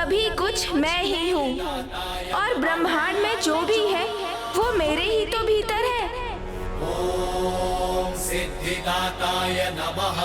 सभी कुछ मैं ही हूँ और ब्रह्मांड में जो भी है वो मेरे ही तो भीतर है। ओम सिद्धिदाताय नमः।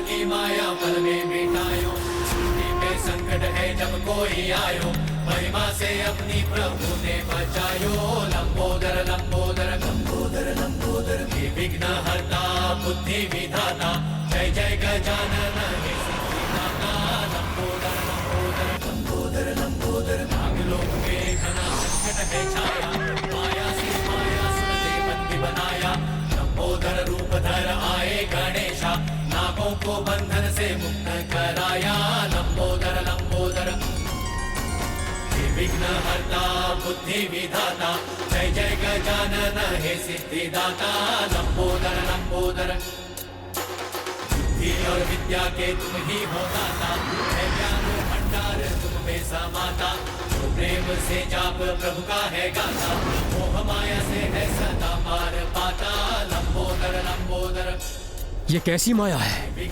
की माया पल में मिटायो, छूटी पे संकट है जब कोई आयो, महिमा से अपनी प्रभु ने बचायो। लंबोदर लंबोदर लंबोदर लंबोदर हे विघ्न हरता बुद्धि विधाता, जय जय गजानन हे सिद्धिदाता। लंबोदर लंबोदर लंबोदर लंबोदर नागलोक में घना संकट है छाया, माया से माया सुरते बंदी बनाया। लंबोदर रूप धर आए गणेशा, नागों को बंधन से मुक्त कराया। लंबोदर लंबोदर हे विघ्न हरता बुद्धि विधाता, जय जय गजानन हे सिद्धिदाता। लंबोदर लंबोदर बुद्धि और विद्या के तुम ही हो दाता, है ज्ञान भंडार तुम में समाता। जो प्रेम से जाप प्रभु का है गाता, मोह माया से है सदा पार पाता। लंबोदर लंबोदर ये कैसी माया है?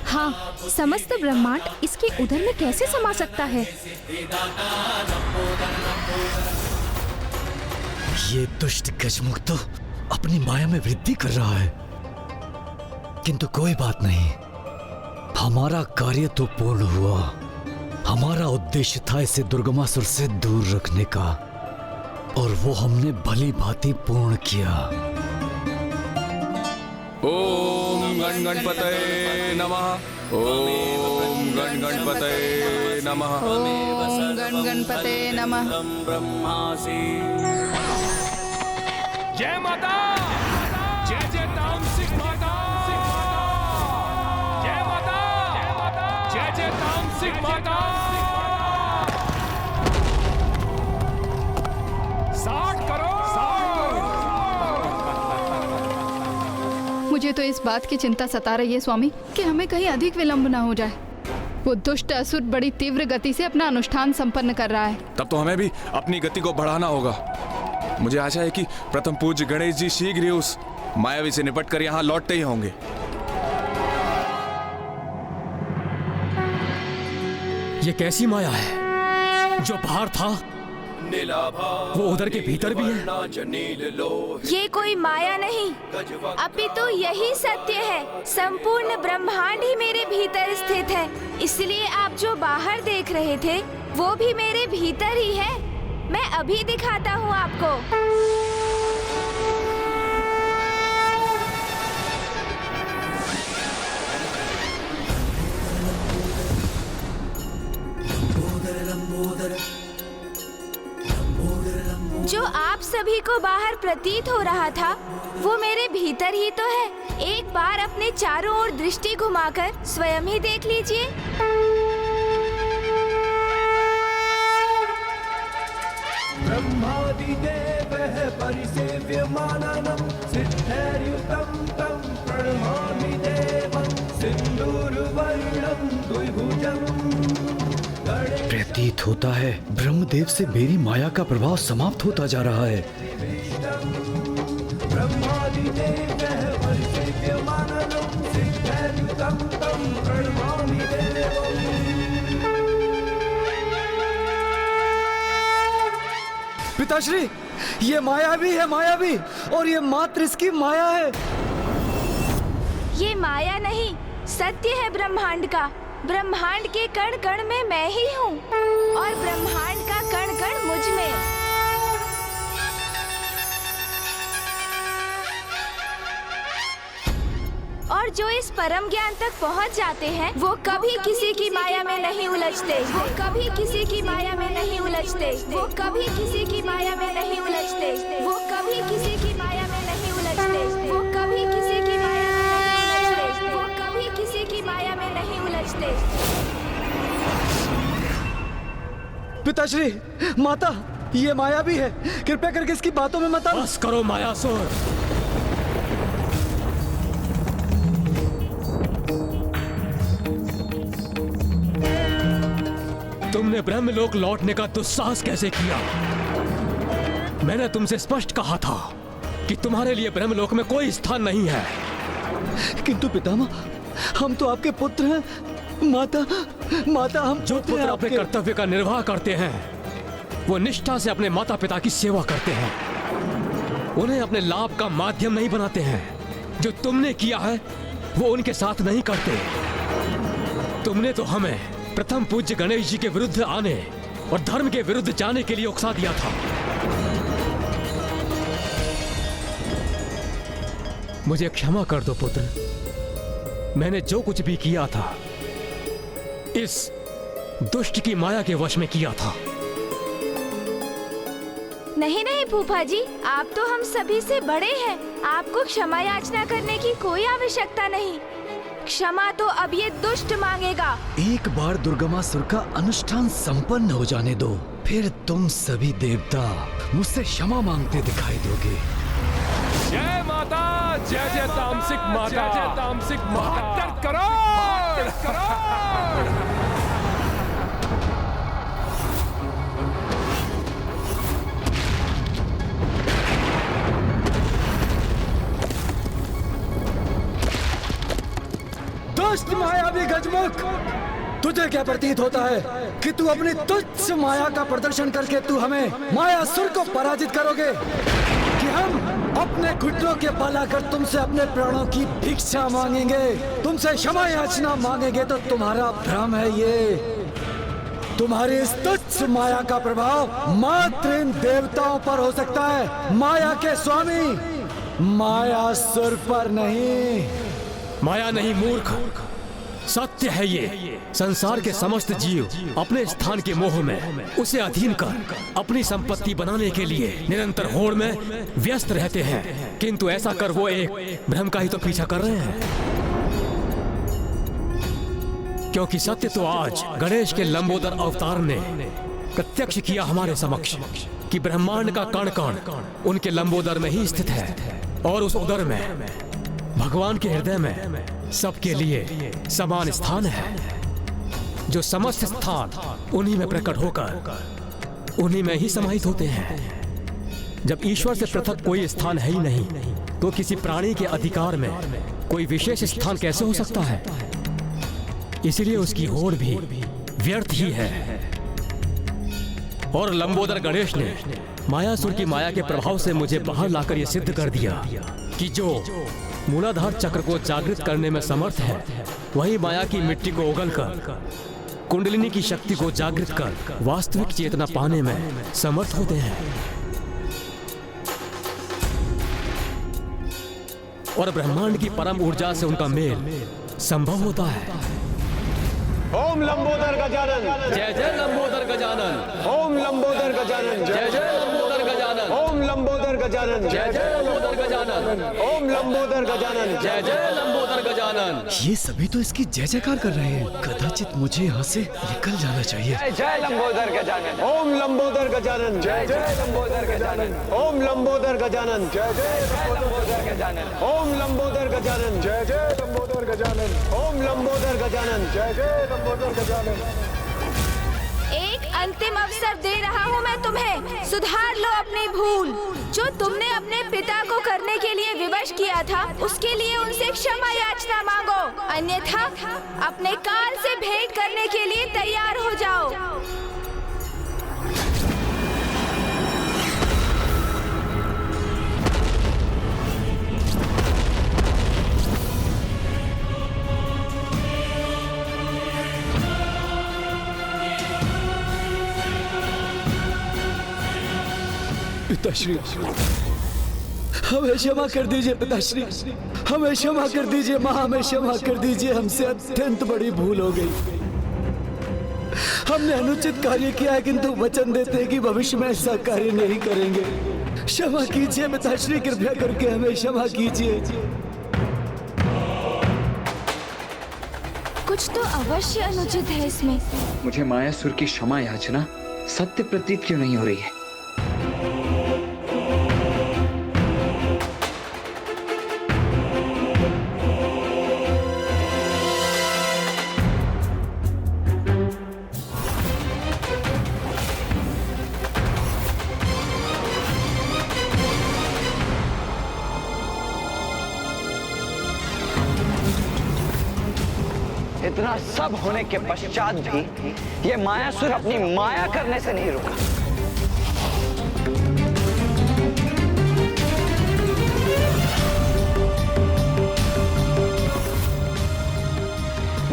हाँ, समस्त ब्रह्मांड इसके उदर में कैसे समा सकता है? ये दुष्ट गजमुख तो अपनी माया में वृद्धि कर रहा है, किंतु कोई बात नहीं, हमारा कार्य तो पूर्ण हुआ। हमारा उद्देश्य था इसे दुर्गमासुर से दूर रखने का, और वो हमने भली भांति पूर्ण किया। ओम गण गणपतये नमः। ओम गण गणपतये नमः। ओम गण गणपतये नमः। ब्रह्मासि। जय माता, जय जय तामसिक माता, जय माता, जय जय तामसिक माता। 60 करोड़। मुझे तो इस बात की चिंता सता रही है स्वामी कि हमें कहीं अधिक विलंब ना हो जाए। वो दुष्ट असुर बड़ी तीव्र गति से अपना अनुष्ठान संपन्न कर रहा है। तब तो हमें भी अपनी गति को बढ़ाना होगा। मुझे आशा है कि प्रथम पूज्य गणेश जी शीघ्र ही उस मायावी से निपट कर यहाँ लौटते ही होंगे। ये कैसी माया है? जो बाहर था वो उधर के भीतर भी है। ये कोई माया नहीं, अपितु यही सत्य है। संपूर्ण ब्रह्मांड ही मेरे भीतर स्थित है, इसलिए आप जो बाहर देख रहे थे वो भी मेरे भीतर ही है। मैं अभी दिखाता हूँ आपको। जो आप सभी को बाहर प्रतीत हो रहा था वो मेरे भीतर ही तो है। एक बार अपने चारों ओर दृष्टि घुमाकर स्वयं ही देख लीजिए। ब्रह्मादिदेवः परिसेव्यमाननं सिद्धैर्युतं तं प्रणमामि देवं सिन्दूरवर्णं द्विभुजम्। प्रतीत होता है ब्रह्मदेव से मेरी माया का प्रभाव समाप्त होता जा रहा है। पिताश्री, ये मायावी है, मायावी, और ये मात्र इसकी माया है। ये माया नहीं, सत्य है ब्रह्मांड का। ब्रह्मांड के कण कण में मैं ही हूँ और ब्रह्मांड का कण कण मुझ में। और जो इस परम ज्ञान तक पहुँच जाते हैं वो कभी किसी की माया में नहीं उलझते। वो कभी किसी की माया में नहीं उलझते। वो कभी किसी की माया में नहीं उलझते। वो कभी किसी की माया में नहीं उलझते। वो कभी किसी की माया में नहीं उलझते। वो कभी किसी की माया में नहीं उलझते। पिताश्री, माता, ये माया भी है, कृपया करके इसकी बातों में मत आओ। बस करो मायासुर। तुमने ब्रह्मलोक लौटने का दुस्साहस कैसे किया? मैंने तुमसे स्पष्ट कहा था कि तुम्हारे लिए ब्रह्मलोक में कोई स्थान नहीं है। किंतु पितामह, हम तो आपके पुत्र हैं। माता हम जो पुत्र अपने आपके। कर्तव्य का निर्वाह करते हैं वो निष्ठा से अपने माता पिता की सेवा करते हैं, उन्हें अपने लाभ का माध्यम नहीं बनाते हैं। जो तुमने किया है वो उनके साथ नहीं करते। तुमने तो हमें प्रथम पूज्य गणेश जी के विरुद्ध आने और धर्म के विरुद्ध जाने के लिए उकसा दिया था। मुझे क्षमा कर दो पुत्र, मैंने जो कुछ भी किया था इस दुष्ट की माया के वश में किया था। नहीं नहीं फूफा जी, आप तो हम सभी से बड़े हैं। आपको क्षमा याचना करने की कोई आवश्यकता नहीं। क्षमा तो अब ये दुष्ट मांगेगा। एक बार दुर्गमासुर का अनुष्ठान संपन्न हो जाने दो, फिर तुम सभी देवता मुझसे क्षमा मांगते दिखाई दोगे। जय माता, जय जय तामसिक माता, जय जय तामसिक माता। 72 करोड़। दुष्ट मायावी गजमुख, तुझे क्या प्रतीत होता है कि तू अपनी तुच्छ माया का प्रदर्शन करके तू हमें मायासुर को पराजित करोगे, कि हम अपने घुटनों के बल आकर तुमसे अपने प्राणों की भिक्षा मांगेंगे, तुमसे क्षमा याचना मांगेंगे? तो तुम्हारा भ्रम है ये। तुम्हारी इस तुच्छ माया का प्रभाव मात्र इन देवताओं पर हो सकता है, माया के स्वामी मायासुर पर नहीं। माया नहीं मूर्ख, सत्य है ये। संसार के समस्त जीव अपने स्थान के मोह में उसे अधीन कर अपनी संपत्ति बनाने के लिए निरंतर होड़ में व्यस्त रहते हैं, किंतु ऐसा कर वो एक भ्रम का ही तो पीछा कर रहे हैं। क्योंकि सत्य तो आज गणेश के लंबोदर अवतार ने प्रत्यक्ष किया हमारे समक्ष कि ब्रह्मांड का कण कण उनके लंबोदर में ही स्थित है, और उस उदर में भगवान के हृदय में सबके लिए समान स्थान है। जो समस्त स्थान उन्हीं में प्रकट होकर उन्हीं में ही समाहित होते हैं। जब ईश्वर से पृथक कोई स्थान है ही नहीं, तो किसी प्राणी के अधिकार में कोई विशेष स्थान कैसे हो सकता है? इसलिए उसकी होड़ भी व्यर्थ ही है। और लंबोदर गणेश ने मायासुर की माया के प्रभाव से मुझे बाहर लाकर यह सिद्ध कर दिया कि जो मूलाधार चक्र को जागृत करने में समर्थ है, वही माया की मिट्टी को उगलकर कुंडलिनी की शक्ति को जागृत कर वास्तविक चेतना पाने में समर्थ होते हैं। और ब्रह्मांड की परम ऊर्जा से उनका मेल संभव होता है। ओम लंबोदर गजानन, जय जय लंबोदर गजानन। ओम लंबोदर गजानन, जय जय लंबोदर गजानन। ओम लंबोदर गजानन, जय जय लंबोदर गजानन। ओम लंबोदर गजानन, जय जय लंबोदर गजानन। ये सभी तो इसकी जय जयकार कर रहे हैं। कदाचित मुझे यहाँ से निकल जाना चाहिए। जय लंबोदर गजानन। ओम लंबोदर गजानन, जय जय लंबोदर गजानन। ओम लंबोदर गजानन, जय जय लंबोदर गजानन। ओम लंबोदर गजानन, जय जय लंबोदर गजानन। ओम लंबोदर गजानन, जय जय लंबोदर गजानन। एक अंतिम अवसर दे रहा हूँ मैं तुम्हें, सुधार लो अपनी भूल। जो तुमने अपने पिता को करने के लिए विवश किया था, उसके लिए उनसे क्षमा याचना मांगो, अन्यथा अपने काल से भेंट करने के लिए तैयार हो जाओ। पिताश्री, हमें क्षमा कर दीजिए। पिताश्री, हमें क्षमा कर दीजिए। माँ, हमें क्षमा कर दीजिए। हमसे अत्यंत बड़ी भूल हो गई। हमने अनुचित कार्य किया है, किंतु वचन देते हैं कि भविष्य में ऐसा कार्य नहीं करेंगे। क्षमा कीजिए पिताश्री, कृपया करके हमें क्षमा कीजिए। कुछ तो अवश्य अनुचित है इसमें। मुझे मायासुर की क्षमा याचना सत्य प्रतीत क्यों नहीं हो रही है? इतना सब होने के पश्चात भी ये मायासुर अपनी माया करने से नहीं रुका।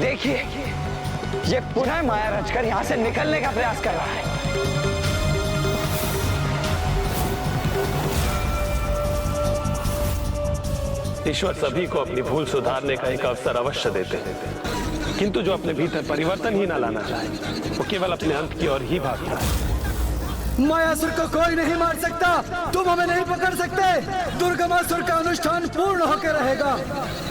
देखिए, ये पुनः माया रचकर यहां से निकलने का प्रयास कर रहा है। ईश्वर सभी को अपनी भूल सुधारने का एक अवसर अवश्य देते हैं, किंतु जो अपने भीतर परिवर्तन ही ना लाना चाहे वो केवल अपने अंत की ओर ही भागता है। मायासुर को कोई नहीं मार सकता, तुम हमें नहीं पकड़ सकते। दुर्गमासुर का अनुष्ठान पूर्ण होकर रहेगा।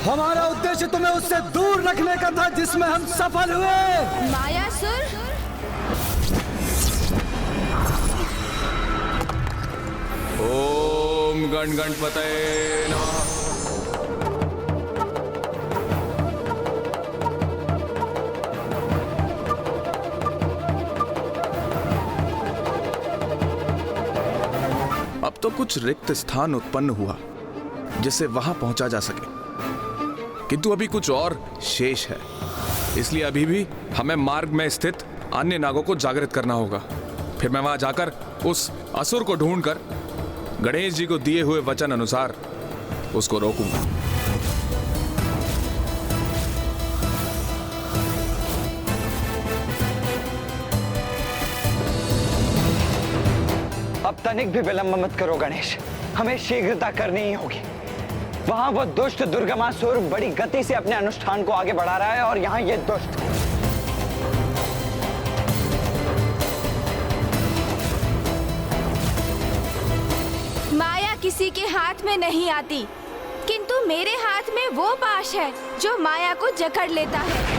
हमारा उद्देश्य तुम्हें उससे दूर रखने का था, जिसमें हम सफल हुए। मायासुर, ओम गण गणपतये नमः। अब तो कुछ रिक्त स्थान उत्पन्न हुआ जिससे वहां पहुंचा जा सके, किंतु अभी कुछ और शेष है। इसलिए अभी भी हमें मार्ग में स्थित अन्य नागों को जागृत करना होगा। फिर मैं वहां जाकर उस असुर को ढूंढकर गणेश जी को दिए हुए वचन अनुसार उसको रोकूंगा। अब तनिक भी विलंब मत करो गणेश, हमें शीघ्रता करनी ही होगी। वहां वो दुष्ट दुर्गमासुर बड़ी गति से अपने अनुष्ठान को आगे बढ़ा रहा है और यहाँ ये दुष्ट। माया किसी के हाथ में नहीं आती, किंतु मेरे हाथ में वो पाश है जो माया को जकड़ लेता है।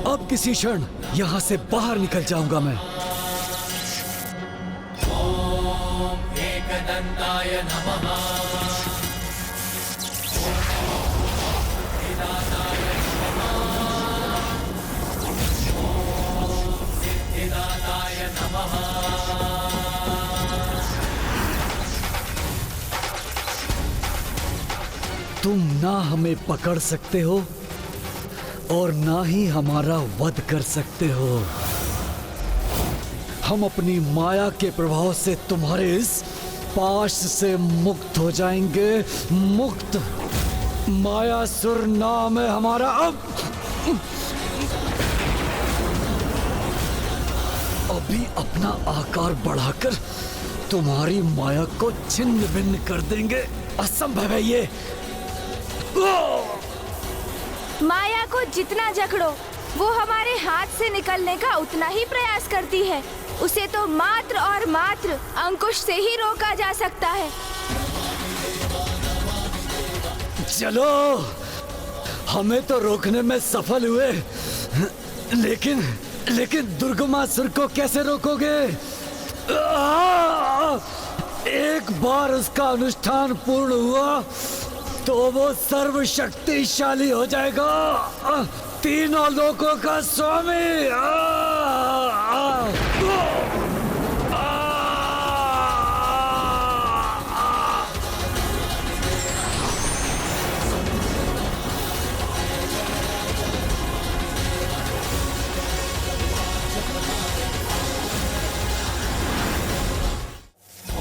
अब किसी क्षण यहाँ से बाहर निकल जाऊंगा मैं। ओम एकदंताय नमः। सिद्धिदाताय नमः। ओम सिद्धिदाताय नमः। तुम ना हमें पकड़ सकते हो और ना ही हमारा वध कर सकते हो। हम अपनी माया के प्रभाव से तुम्हारे इस पाश से मुक्त हो जाएंगे। मुक्त। मायासुर नाम है हमारा। अब अभी अपना आकार बढ़ाकर तुम्हारी माया को छिन्न भिन्न कर देंगे। असंभव है ये। माया को जितना जकड़ो वो हमारे हाथ से निकलने का उतना ही प्रयास करती है। उसे तो मात्र और मात्र अंकुश से ही रोका जा सकता है। चलो, हमें तो रोकने में सफल हुए, लेकिन दुर्गमासुर को कैसे रोकोगे? एक बार उसका अनुष्ठान पूर्ण हुआ तो वो सर्वशक्तिशाली हो जाएगा, तीनों लोकों का स्वामी।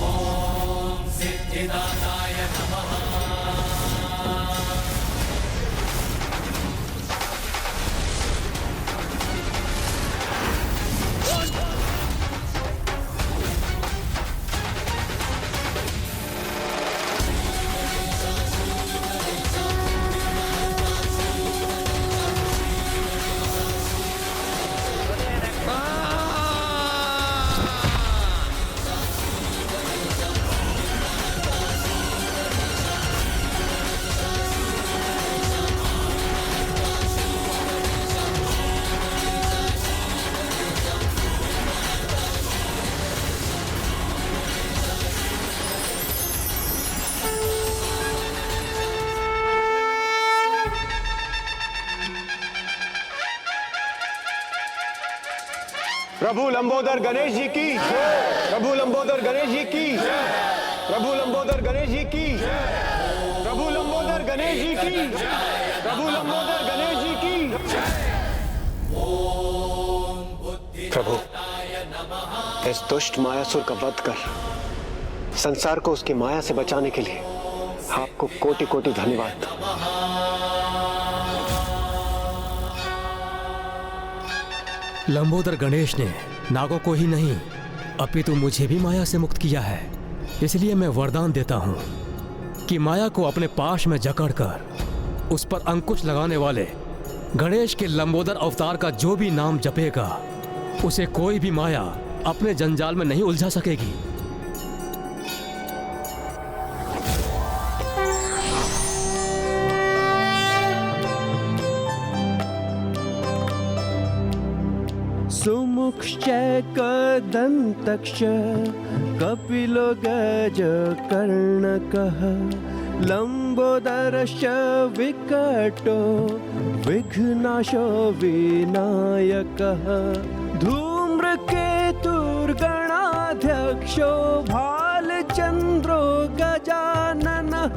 ओम सिद्धिदाताय नमः। प्रभु लंबोदर गणेश जी की, प्रभु लंबोदर गणेश जी की, प्रभु लंबोदर गणेश जी की, प्रभु लंबोदर गणेश जी की, प्रभु लंबोदर गणेश जी की। प्रभु, इस दुष्ट मायासुर का वध कर संसार को उसकी माया से बचाने के लिए आपको कोटि कोटि धन्यवाद। लंबोदर गणेश ने नागों को ही नहीं अपितु मुझे भी माया से मुक्त किया है। इसलिए मैं वरदान देता हूं कि माया को अपने पाश में जकड़कर उस पर अंकुश लगाने वाले गणेश के लंबोदर अवतार का जो भी नाम जपेगा उसे कोई भी माया अपने जंजाल में नहीं उलझा सकेगी। सुमुक्षश्च कदन्तश्च कपिलो गजकर्णकः लम्बोदरश्च विकटो विघ्नाशो विनायकः धूम्रकेतुर्गणाध्यक्षो भालचन्द्रो गजाननः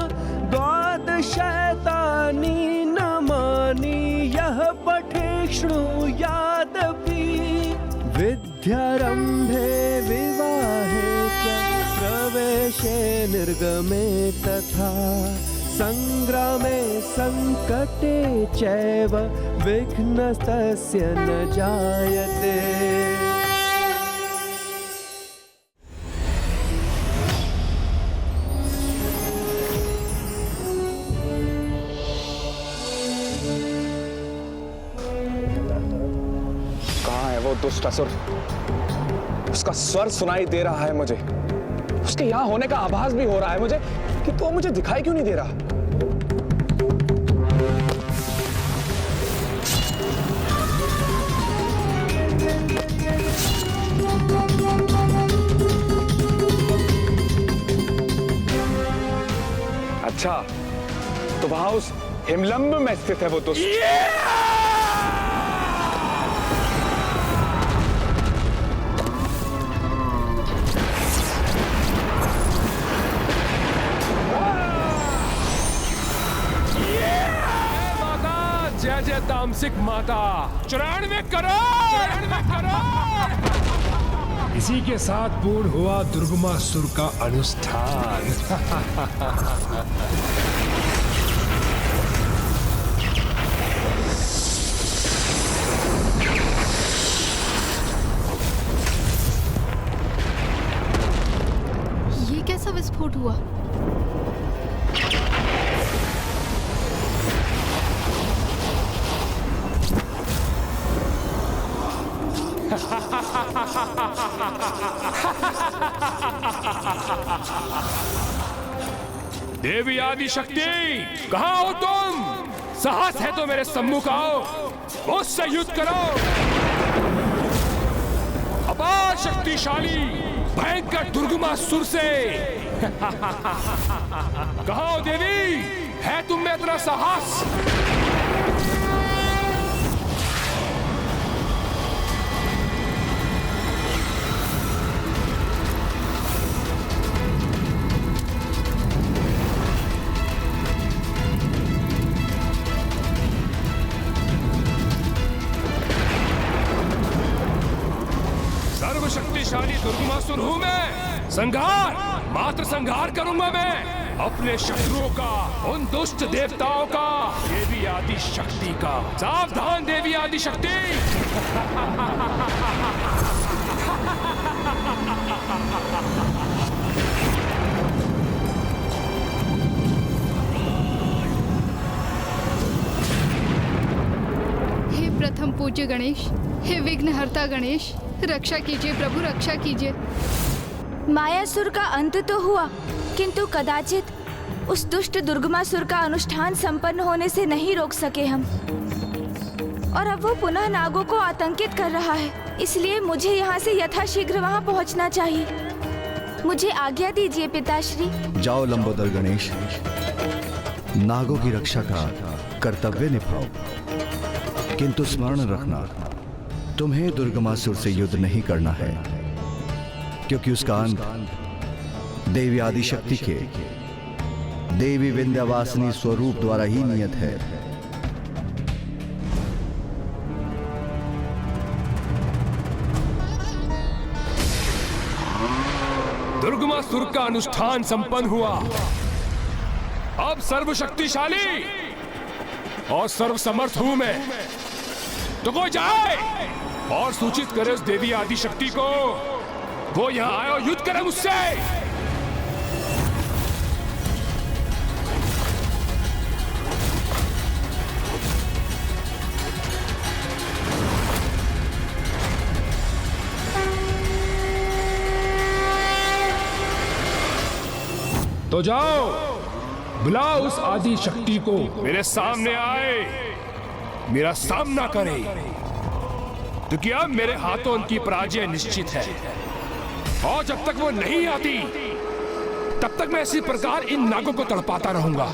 द्वादशैतानि नामानि यः पठे शृणुयादपि विद्यारम्भे विवाहे च प्रवेशे निर्गमे तथा संग्रामे संकटे चैव विघ्नस्तस्य न जायते। कहाँ है वो दुष्ट असुर? उसका स्वर सुनाई दे रहा है मुझे, उसके यहाँ होने का आभास भी हो रहा है मुझे, कि तो मुझे दिखाई क्यों नहीं दे रहा? अच्छा, तो वहां उस हिमलंब में स्थित है वो दुष्ट। जय जय तामसिक माता, चरण में करो, चरण में करो। इसी के साथ पूर्ण हुआ दुर्गमासुर का अनुष्ठान। ये कैसा विस्फोट हुआ? देवी आदि शक्ति, कहाँ हो तुम? साहस है तो मेरे सम्मुख आओ, मुझसे युद्ध करो। अपार शक्तिशाली भयंकर दुर्गमासुर से। कहाँ हो देवी? है तुम में इतना साहस? शक्तिशाली दुर्गमासुर हूं मैं। संहार, मात्र संहार करूंगा मैं अपने शत्रुओं का, उन दुष्ट देवताओं का, देवी आदि शक्ति का। सावधान देवी आदि शक्ति। हे प्रथम पूज्य गणेश, हे विघ्नहर्ता गणेश, रक्षा कीजिए प्रभु, रक्षा कीजिए। मायासुर का अंत तो हुआ, किंतु कदाचित उस दुष्ट दुर्गमासुर का अनुष्ठान संपन्न होने से नहीं रोक सके हम। और अब वो पुनः नागों को आतंकित कर रहा है, इसलिए मुझे यहाँ से यथाशीघ्र वहाँ पहुँचना चाहिए। मुझे आज्ञा दीजिए पिताश्री। जाओ लंबोदर गणेश, नागों की रक्षा का कर्तव्य निभाओ, किंतु स्मरण रखना तुम्हें दुर्गमासुर से युद्ध नहीं करना है, क्योंकि उसका अंत देवी आदिशक्ति के देवी विंध्यवासिनी स्वरूप द्वारा ही नियत है। दुर्गमासुर का अनुष्ठान संपन्न हुआ। अब सर्वशक्तिशाली और सर्वसमर्थ हूं मैं। तो कोई जाए और सूचित करे उस देवी आदिशक्ति को, वो यहां आए और युद्ध करे मुझसे। तो जाओ, बुलाओ उस आदि शक्ति को, मेरे सामने आए, मेरा सामना करे, क्योंकि अब मेरे हाथों उनकी पराजय निश्चित है। और जब तक वो नहीं आती, तब तक मैं इसी प्रकार इन नागों को तड़पाता रहूंगा।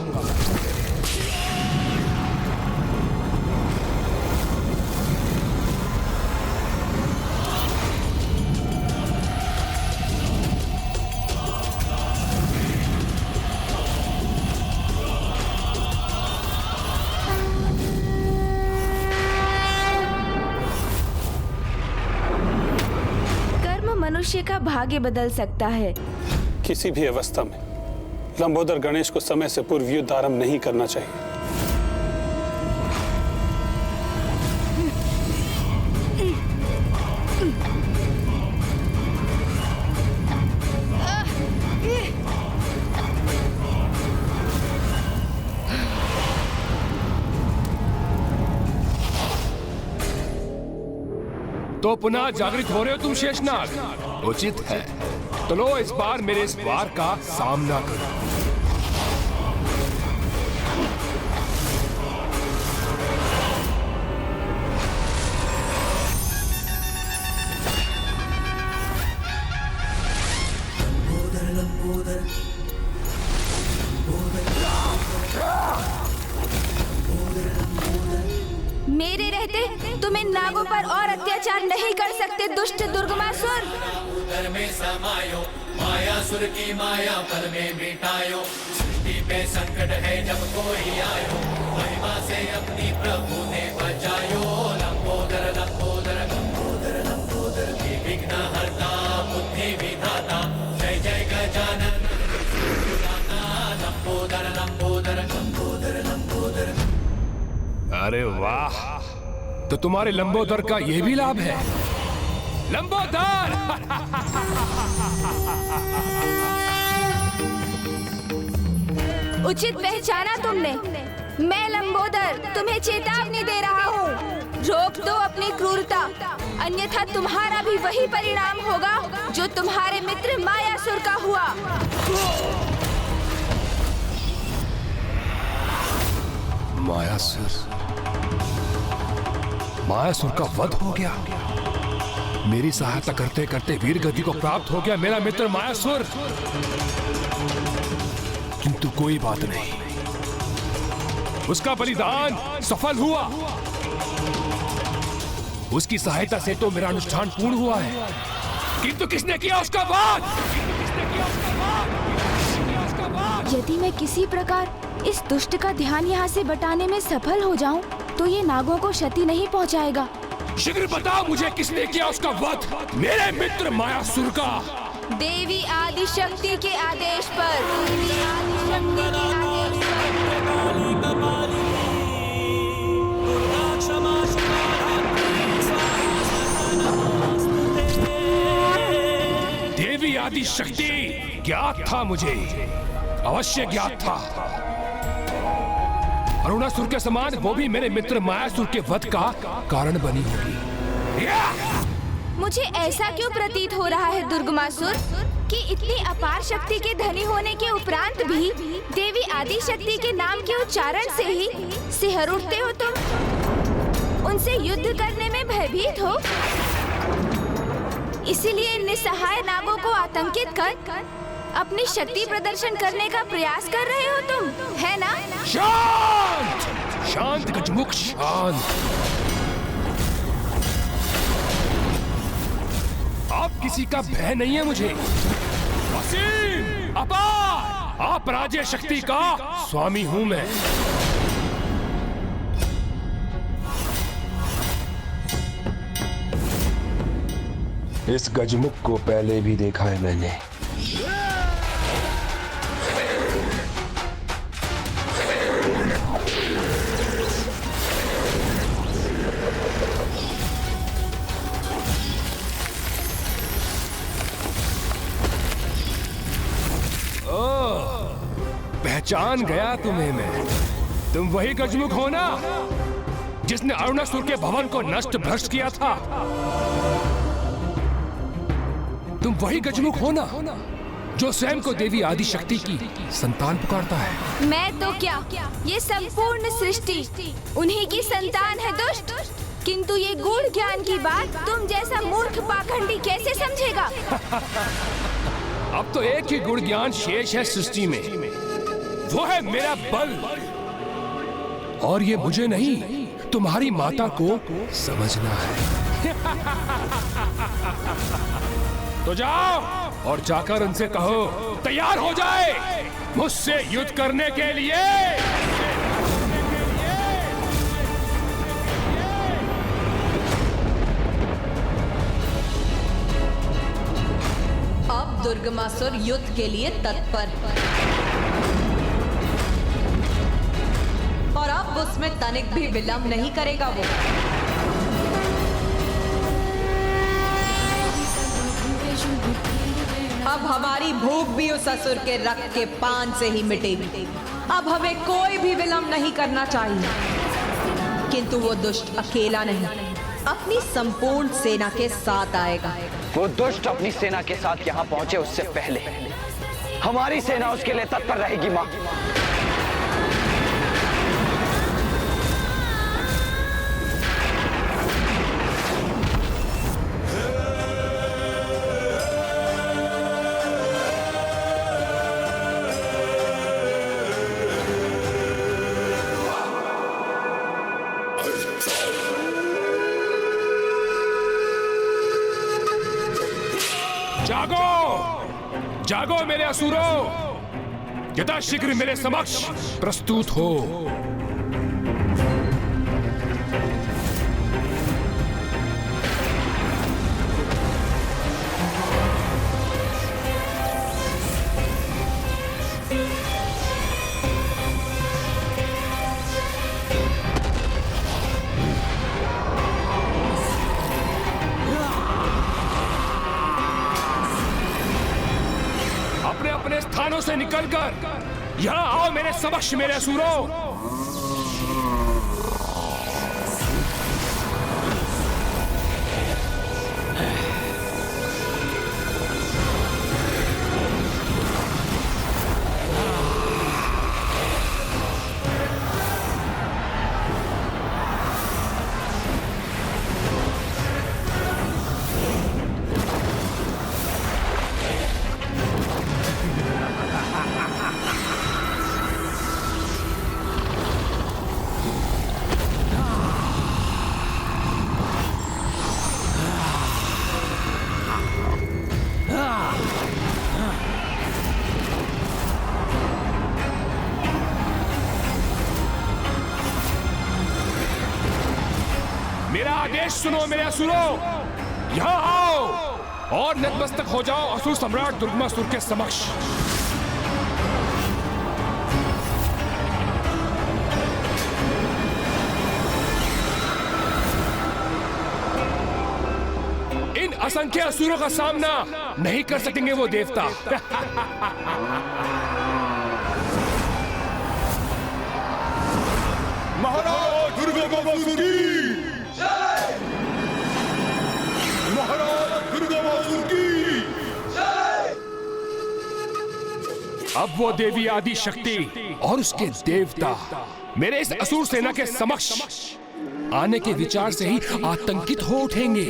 मनुष्य का भाग्य बदल सकता है। किसी भी अवस्था में लंबोदर गणेश को समय से पूर्व युद्ध आरंभ नहीं करना चाहिए। तो पुनः जागृत हो रहे हो तुम शेषनाग? उचित है। तो लो इस बार मेरे इस वार का सामना करो। मेरे रहते तुम इन नागों पर और अत्याचार नहीं कर सकते, दुष्ट दुर्गमासुर। उदर में समायो, मायासुर की माया पल में मिटायो। सृष्टि पे संकट है जब कोई आयो, महिमा से अपनी प्रभु ने बचायो। लंबोदर लंबोदर लंबोदर लंबोदर, विघ्न हरता बुद्धि विधाता, जय जय गजानन लंबोदर लंबोदर लंबोदर लंबोदर। अरे वाह, तो तुम्हारे लंबोदर का ये भी लाभ है। लंबोदर उचित पहचाना तुमने। मैं लंबोदर तुम्हें चेतावनी दे रहा हूँ, रोक दो अपनी क्रूरता, अन्यथा तुम्हारा भी वही परिणाम होगा जो तुम्हारे मित्र मायासुर का हुआ। मायासुर का वध हो गया। मेरी सहायता करते करते वीर गति को प्राप्त हो गया मेरा मित्र मायासुर। किंतु कोई बात नहीं, उसका बलिदान सफल हुआ। उसकी सहायता से तो मेरा अनुष्ठान पूर्ण हुआ है। किंतु किसने किया उसका वध? यदि मैं किसी प्रकार इस दुष्ट का ध्यान यहाँ से बटाने में सफल हो जाऊं, तो ये नागों को क्षति नहीं पहुँचाएगा। शीघ्र बताओ मुझे किसने किया उसका वध, मेरे मित्र मायासुर का। देवी आदिशक्ति के आदेश पर। देवी आदिशक्ति के आदेश पर। देवी आदिशक्ति ज्ञात था मुझे, अवश्य ज्ञात था। अरुणासुर के समान वो भी मेरे मित्र मायासुर के वध का कारण बनी होगी। मुझे ऐसा क्यों प्रतीत हो रहा है दुर्गमासुर कि इतनी अपार शक्ति के धनी होने के उपरांत भी देवी आदिशक्ति के नाम के उच्चारण से ही सिहर उठते हो तुम, उनसे युद्ध करने में भयभीत हो, इसीलिए निस्सहाय नागों को आतंकित कर अपनी शक्ति प्रदर्शन करने का प्रयास कर रहे हो तुम, है ना? शांत शांत गजमुख शांत। अब किसी का भय नहीं है मुझे। असीम, अपार, अपराज्य शक्ति का स्वामी हूं मैं। इस गजमुख को पहले भी देखा है मैंने। पहचान गया तुम्हें मैं। तुम वही गजमुख हो ना जिसने अरुणासुर के भवन को नष्ट भ्रष्ट किया था? तुम वही गजमुख हो ना जो स्वयं को देवी आदि शक्ति की संतान पुकारता है? मैं तो क्या, ये संपूर्ण सृष्टि उन्हीं की संतान है दुष्ट। किंतु ये गूढ़ ज्ञान की बात तुम जैसा मूर्ख पाखंडी कैसे समझेगा? अब तो एक ही गुण ज्ञान शेष है सृष्टि में, वो है मेरा बल। और ये मुझे नहीं, तुम्हारी माता को समझना है। तो जाओ और जाकर उनसे कहो तैयार हो जाए मुझसे युद्ध करने के लिए। अब दुर्गमासुर युद्ध के लिए तत्पर और अब उसमें तनिक भी विलंब नहीं करेगा वो। अब हमारी भूख भी उस असुर के रक्त के पान से ही मिटेगी। अब हमें कोई भी विलंब नहीं करना चाहिए। किंतु वो दुष्ट अकेला नहीं, अपनी संपूर्ण सेना के साथ आएगा। वो दुष्ट अपनी सेना के साथ यहाँ पहुंचे उससे पहले हमारी सेना उसके लिए तत्पर रहेगी माँ। जागो, जागो मेरे असुरों, यथाशीघ्र मेरे समक्ष प्रस्तुत हो। अपने स्थानों से निकलकर यहाँ आओ मेरे समक्ष मेरे असुरों। मेरा आदेश सुनो मेरे असुरों, यहाँ आओ और नतमस्तक हो जाओ असुर सम्राट दुर्गमासुर के समक्ष। इन असंख्य असुरों का सामना नहीं कर सकेंगे वो देवता। महाराज दुर्गमासुर की जय! महाराज दुर्गमासुर की जय! अब वो देवी आदि शक्ति और उसके देवता मेरे इस असुर सेना के समक्ष आने के विचार से ही आतंकित हो उठेंगे।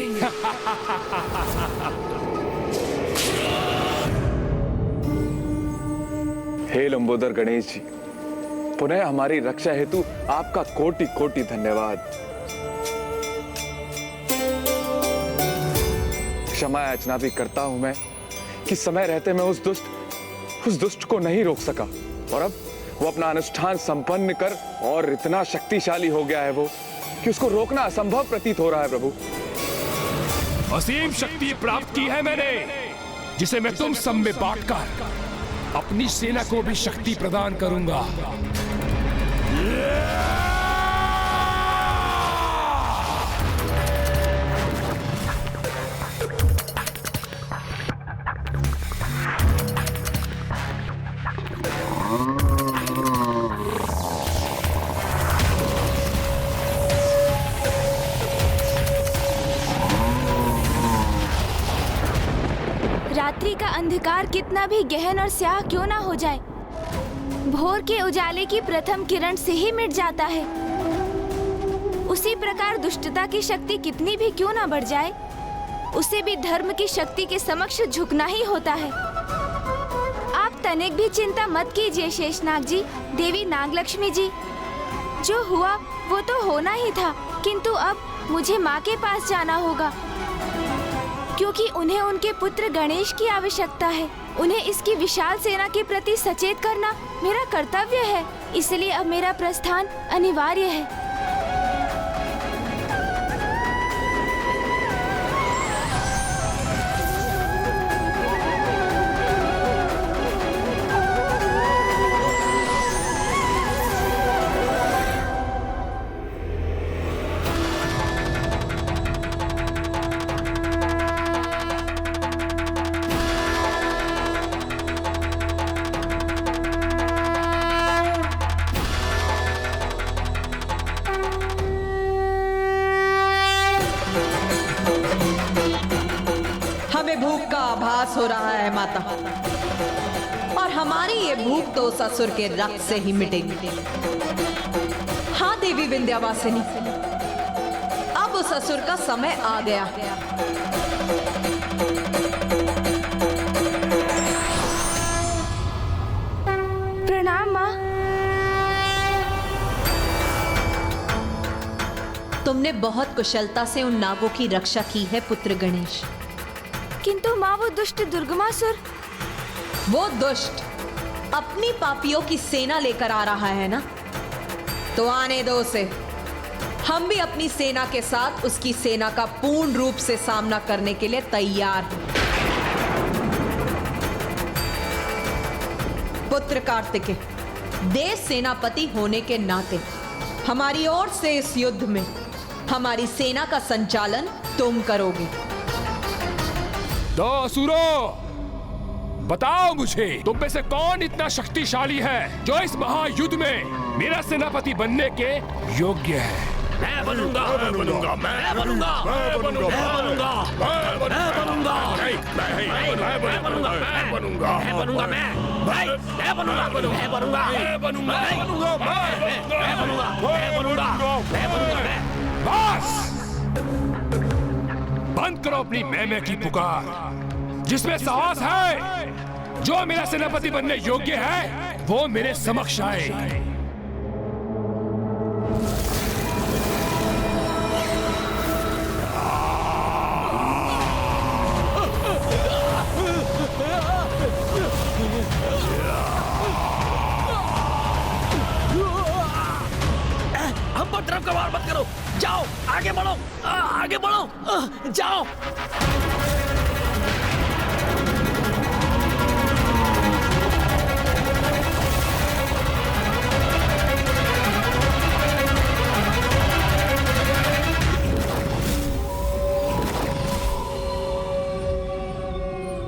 हे लंबोदर गणेश जी, पुनः हमारी रक्षा हेतु आपका कोटि कोटि धन्यवाद। क्षमा याचना भी करता हूं मैं कि समय रहते मैं उस दुष्ट को नहीं रोक सका, और अब वो अपना अनुष्ठान संपन्न कर और इतना शक्तिशाली हो गया है वो कि उसको रोकना असंभव प्रतीत हो रहा है प्रभु। असीम शक्ति प्राप्त की है मैंने, जिसे मैं तुम सब में बांटकर अपनी सेना को भी शक्ति प्रदान करूंगा। रात्रि का अंधकार कितना भी गहन और स्याह क्यों ना हो जाए, भोर के उजाले की प्रथम किरण से ही मिट जाता है। उसी प्रकार दुष्टता की शक्ति कितनी भी क्यों ना बढ़ जाए, उसे भी धर्म की शक्ति के समक्ष झुकना ही होता है। आप तनिक भी चिंता मत कीजिए शेषनाग जी, देवी नागलक्ष्मी जी। जो हुआ वो तो होना ही था, किंतु अब मुझे माँ के पास जाना होगा, क्योंकि उन्हें उनके पुत्र गणेश की आवश्यकता है। उन्हें इसकी विशाल सेना के प्रति सचेत करना मेरा कर्तव्य है, इसलिए अब मेरा प्रस्थान अनिवार्य है। हो रहा है माता, और हमारी ये भूख तो उस असुर के रक्त से ही मिटेगी। हाँ देवी विंध्यावासिनी, अब उस असुर का समय आ गया। प्रणाम माँ। तुमने बहुत कुशलता से उन नागों की रक्षा की है पुत्र गणेश, किंतु माँ वो दुष्ट दुर्गमासुर, वो दुष्ट अपनी पापियों की सेना लेकर आ रहा है ना, तो आने दो उसे। हम भी अपनी सेना के साथ उसकी सेना का पूर्ण रूप से सामना करने के लिए तैयार हैं। पुत्र कार्तिकेय, देश सेनापति होने के नाते हमारी ओर से इस युद्ध में हमारी सेना का संचालन तुम करोगे। दो असुरों, बताओ मुझे तुम में से कौन इतना शक्तिशाली है जो इस महायुद्ध में मेरा सेनापति बनने के योग्य है? मैं बनूंगा, मैं बनूंगा, मैं बनूंगा, मैं बनूंगा, मैं बनूंगा, मैं बनूंगा, मैं बनूंगा, मैं बनूंगा, मैं बनूंगा, मैं बनूंगा, मैं बनूंगा, मैं बनूंगा, मैं बनूंगा, मैं बनूंगा, मैं बनूंगा, मैं बनूंगा। बस बंद करो अपनी मैं की पुकार। जिसमें साहस है, जो मेरा सेनापति बनने योग्य है, वो मेरे समक्ष आए। हम पर तरफ का वार मत करो, जाओ आगे बढ़ो, आगे बढ़ो, जाओ।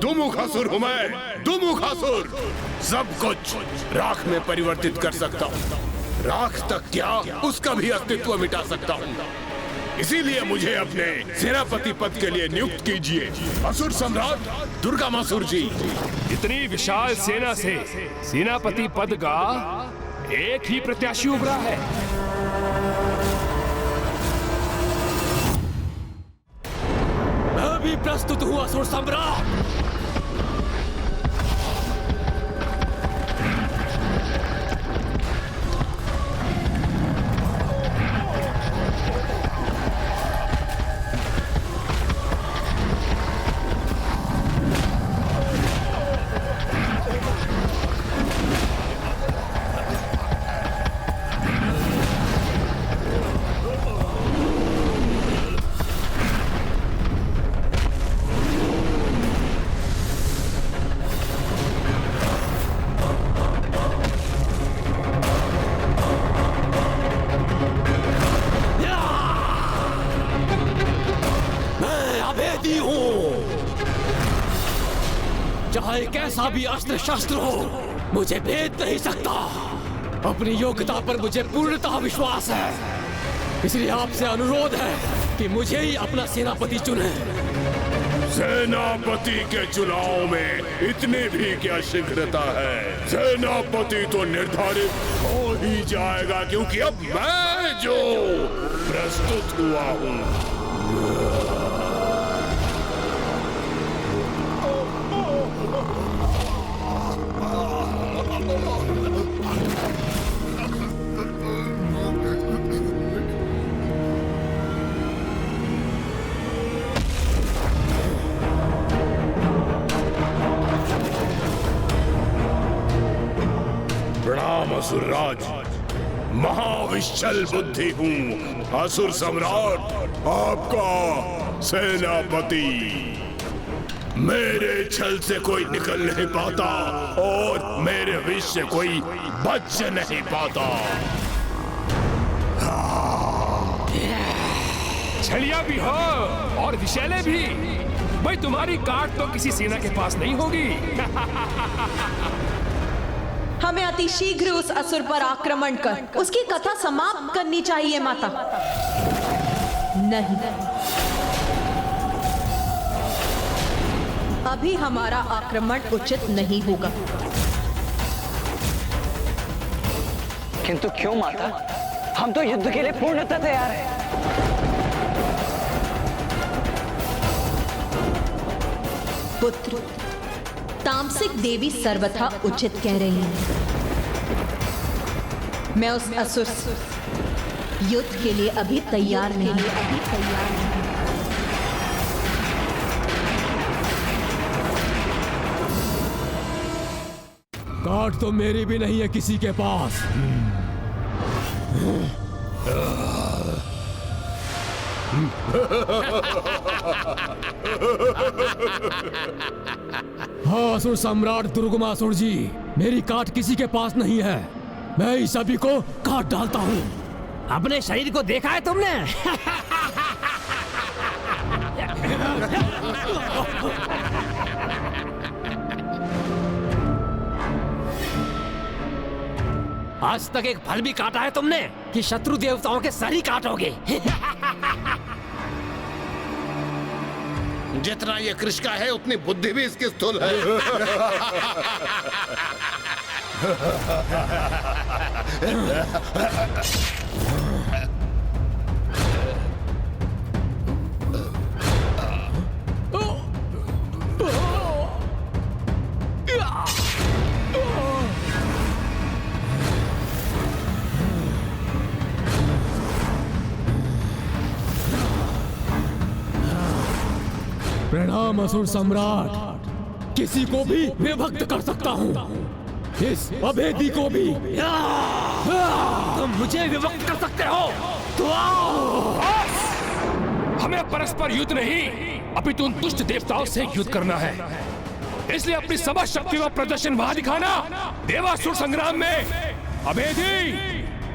दुमुखासुर हूं मैं, दुमुखासुर। सब कुछ राख में परिवर्तित कर सकता हूं, राख तक क्या उसका भी अस्तित्व मिटा सकता हूं। इसीलिए मुझे अपने सेनापति पद के लिए नियुक्त कीजिए असुर सम्राट दुर्गामासुर जी। इतनी विशाल सेना से सेनापति पद का एक ही प्रत्याशी उभरा है। मैं भी प्रस्तुत हूँ असुर सम्राट। चाहे कैसा भी अस्त्र शस्त्र हो, मुझे भेद नहीं सकता। अपनी योग्यता पर मुझे पूर्णतः विश्वास है, इसलिए आपसे अनुरोध है कि मुझे ही अपना सेनापति चुने। सेनापति के चुनाव में इतनी भी क्या शीघ्रता है? सेनापति तो निर्धारित हो ही जाएगा, क्योंकि अब मैं जो प्रस्तुत हुआ हूं। प्रणाम असुरराज, महाविश्चल बुद्धि हूँ, असुर सम्राट, आपका सेनापति। मेरे छल से कोई निकल नहीं पाता और मेरे विष से कोई बच नहीं पाता। छलिया भी हो और विषैले भी, भाई तुम्हारी काट तो किसी सेना के पास नहीं होगी। हमें अति शीघ्र उस असुर पर आक्रमण कर उसकी कथा समाप्त करनी चाहिए माता। नहीं, अभी हमारा आक्रमण उचित नहीं होगा। किंतु क्यों माता? हम तो युद्ध के लिए पूर्णतः तैयार हैं। पुत्र, तामसिक देवी सर्वथा उचित कह रही है। मैं उस असुर से युद्ध के लिए अभी तैयार नहीं। काट तो मेरी भी नहीं है किसी के पास। हाँ असुर सम्राट दुर्गमासुर जी, मेरी काट किसी के पास नहीं है। मैं इस सभी को काट डालता हूँ। अपने शरीर को देखा है तुमने? आज तक एक फल भी काटा है तुमने कि शत्रु देवताओं के सर ही काटोगे? जितना ये कृष्ण का है उतनी बुद्धि भी इसकी स्थूल है। प्रणाम असुर सम्राट, किसी को भी विभक्त कर सकता हूँ, इस अभेदी को भी। तुम मुझे विभक्त कर सकते हो तो आओ। हमें परस्पर युद्ध नहीं, अपितु उन दुष्ट देवताओं से युद्ध करना है। इसलिए अपनी समस्त शक्ति का प्रदर्शन वहां दिखाना। देवासुर संग्राम में अभेदी,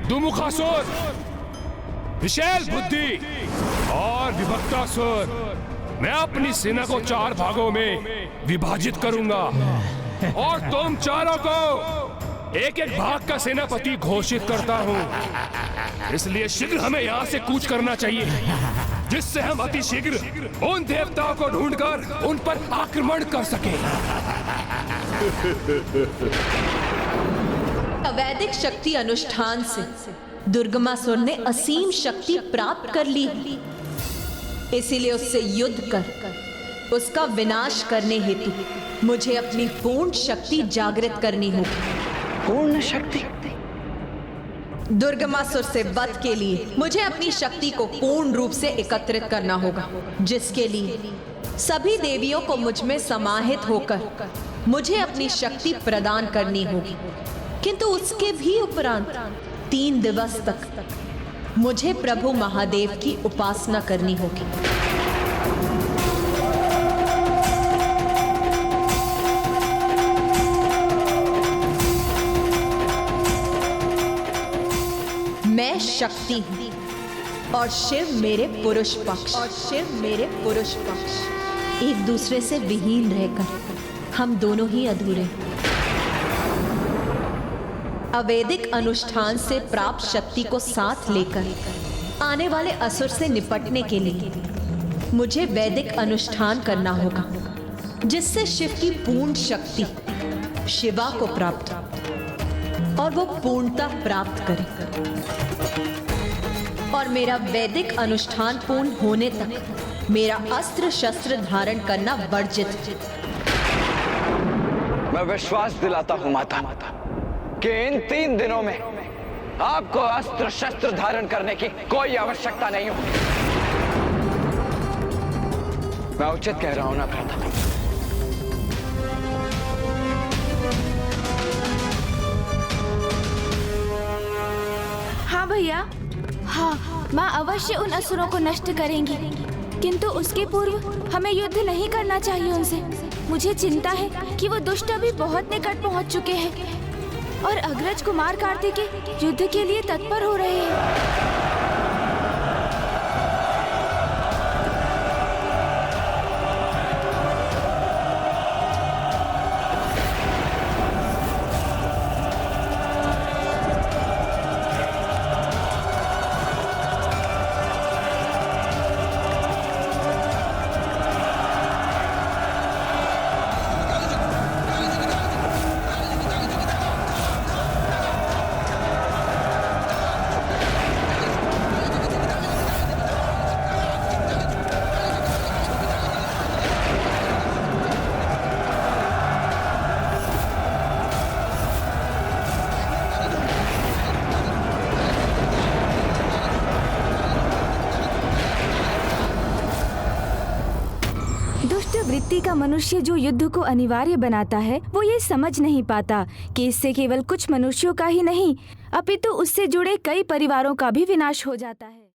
दुमुखासुर, विशैल बुद्धि और विभक्तासुर, मैं अपनी सेना को 4 भागों में विभाजित करूंगा और तुम चारों को एक एक भाग का सेनापति घोषित करता हूं। इसलिए शीघ्र हमें यहाँ से कूच करना चाहिए, जिससे हम अति शीघ्र उन देवताओं को ढूंढकर उन पर आक्रमण कर सकें। अवैदिक शक्ति अनुष्ठान से दुर्गमासुर ने असीम शक्ति प्राप्त कर ली, इसीलिए उससे युद्ध कर उसका विनाश करने हेतु मुझे अपनी पूर्ण शक्ति जागृत करनी होगी। पूर्ण शक्ति? दुर्गमासुर से वध के लिए मुझे अपनी शक्ति को पूर्ण रूप से एकत्रित करना होगा, जिसके लिए सभी देवियों को मुझ में समाहित होकर मुझे अपनी शक्ति प्रदान करनी होगी। किंतु उसके भी उपरांत 3 दिवस तक मुझे प्रभु महादेव की उपासना करनी होगी। मैं शक्ति हूं और शिव मेरे पुरुष पक्ष एक दूसरे से विहीन रहकर हम दोनों ही अधूरे। अवैदिक अनुष्ठान से प्राप्त शक्ति को साथ लेकर आने वाले असुर से निपटने के लिए मुझे वैदिक अनुष्ठान करना होगा, जिससे शिव की पूर्ण शक्ति शिवा को प्राप्त हो और वो पूर्णता प्राप्त करे। और मेरा वैदिक अनुष्ठान पूर्ण होने तक मेरा अस्त्र शस्त्र धारण करना वर्जित। मैं विश्वास दिलाता हूं माता कि इन 3 दिनों में आपको अस्त्र शस्त्र धारण करने की कोई आवश्यकता नहीं होगी। मैं उचित कह रहा हूं ना भ्राता? हाँ भैया, हाँ, माँ अवश्य उन असुरों को नष्ट करेंगी, किंतु उसके पूर्व हमें युद्ध नहीं करना चाहिए उनसे। मुझे चिंता है कि वो दुष्ट अभी बहुत निकट पहुंच चुके हैं और अग्रज कुमार कार्तिकेय युद्ध के लिए तत्पर हो रहे हैं। वृत्ति का मनुष्य जो युद्ध को अनिवार्य बनाता है, वो ये समझ नहीं पाता कि इससे केवल कुछ मनुष्यों का ही नहीं, अपितु उससे जुड़े कई परिवारों का भी विनाश हो जाता है।